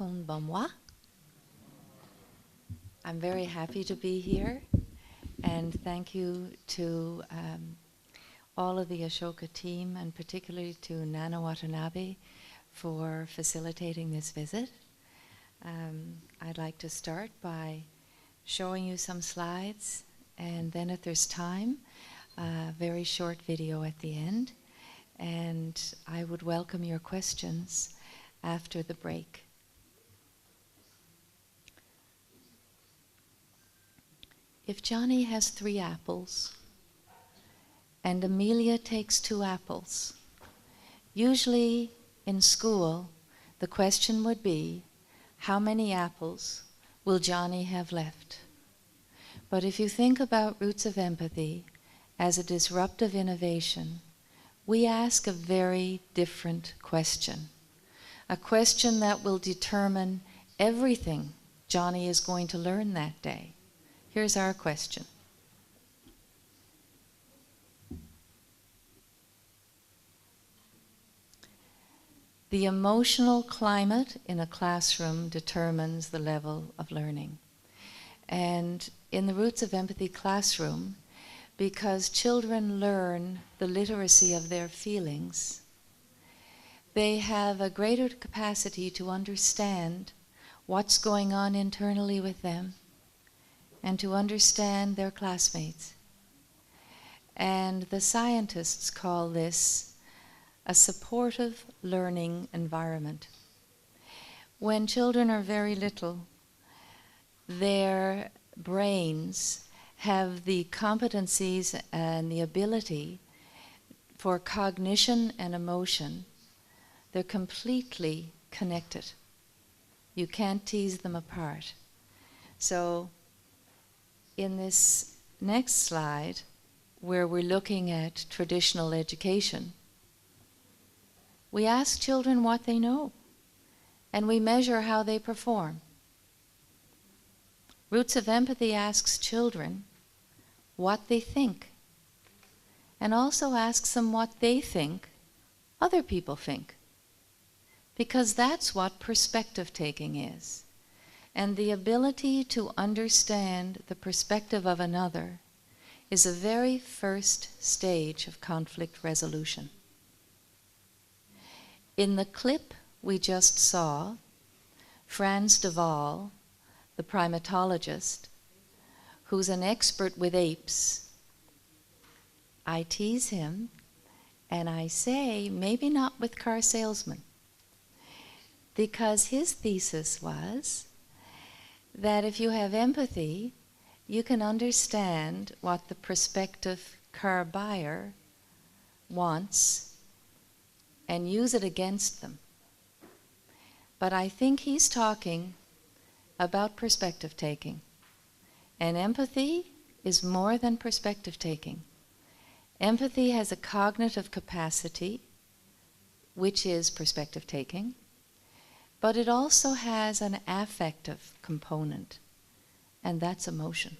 Konbanwa. I'm very happy to be here, and thank you to all of the Ashoka team, and particularly to Nana Watanabe for facilitating this visit. I'd like to start by showing you some slides, and then if there's time, a very short video at the end. And I would welcome your questions after the break. If Johnny has 3 apples, and Amelia takes 2 apples, usually in school the question would be, how many apples will Johnny have left? But if you think about Roots of Empathy as a disruptive innovation, we ask a very different question. A question that will determine everything Johnny is going to learn that day. Here's our question. The emotional climate in a classroom determines the level of learning. And in the Roots of Empathy classroom, because children learn the literacy of their feelings, they have a greater capacity to understand what's going on internally with them and to understand their classmates. And the scientists call this a supportive learning environment. When children are very little, their brains have the competencies and the ability for cognition and emotion. They're completely connected. You can't tease them apart. So in this next slide, where we're looking at traditional education, we ask children what they know, and we measure how they perform. Roots of Empathy asks children what they think, and also asks them what they think other people think, because that's what perspective taking is. And the ability to understand the perspective of another is a very first stage of conflict resolution. In the clip we just saw, Frans de Waal, the primatologist, who's an expert with apes, I tease him and I say, maybe not with car salesmen, because his thesis was that if you have empathy, you can understand what the prospective car buyer wants and use it against them. But I think he's talking about perspective taking. And empathy is more than perspective taking. Empathy has a cognitive capacity, which is perspective taking, but it also has an affective component, and that's emotion.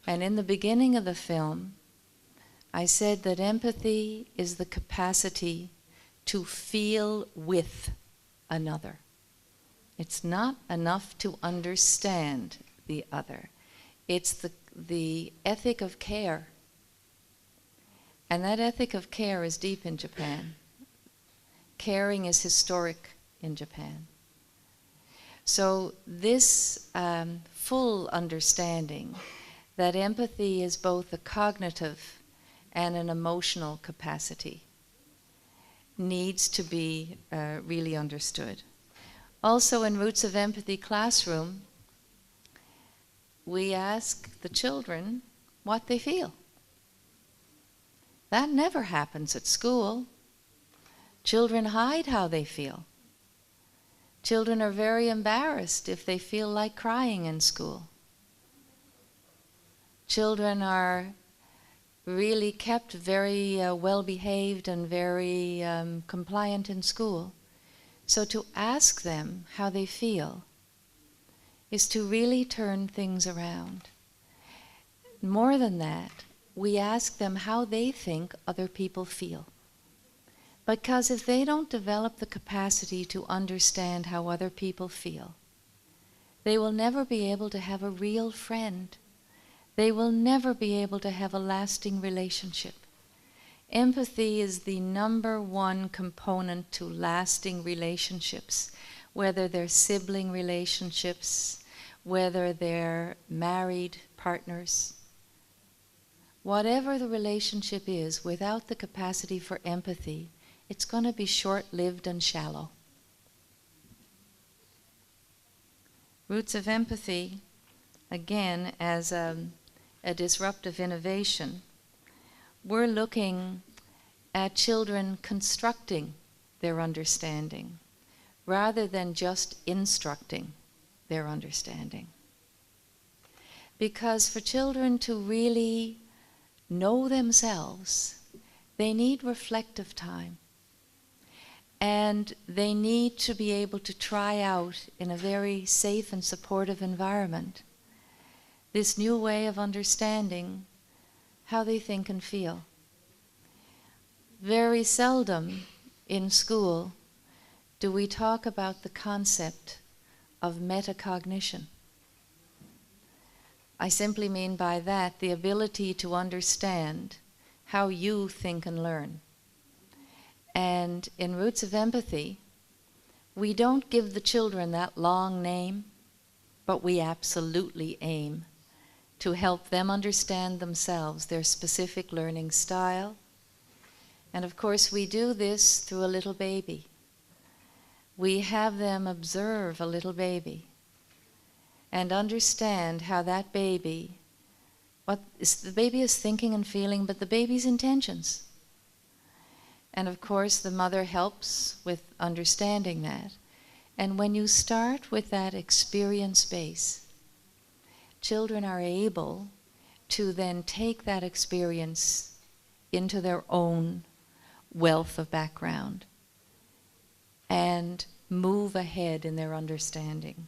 And in the beginning of the film, I said that empathy is the capacity to feel with another. It's not enough to understand the other. It's the ethic of care. And that ethic of care is deep in Japan. Caring is historic in Japan. So this full understanding that empathy is both a cognitive and an emotional capacity needs to be really understood. Also in Roots of Empathy classroom, we ask the children what they feel. That never happens at school. Children hide how they feel. Children are very embarrassed if they feel like crying in school. Children are really kept very well behaved and very compliant in school. So to ask them how they feel is to really turn things around. More than that, we ask them how they think other people feel. Because if they don't develop the capacity to understand how other people feel, they will never be able to have a real friend. They will never be able to have a lasting relationship. Empathy is the number one component to lasting relationships, whether they're sibling relationships, whether they're married partners. Whatever the relationship is, without the capacity for empathy, it's going to be short-lived and shallow. Roots of empathy, again, as a disruptive innovation, we're looking at children constructing their understanding rather than just instructing their understanding. Because for children to really know themselves, they need reflective time. And they need to be able to try out in a very safe and supportive environment this new way of understanding how they think and feel. Very seldom in school do we talk about the concept of metacognition. I simply mean by that the ability to understand how you think and learn. And in Roots of Empathy, we don't give the children that long name, but we absolutely aim to help them understand themselves, their specific learning style. And of course, we do this through a little baby. We have them observe a little baby and understand how that baby, the baby is thinking and feeling, but the baby's intentions. And of course, the mother helps with understanding that. And when you start with that experience base, children are able to then take that experience into their own wealth of background and move ahead in their understanding.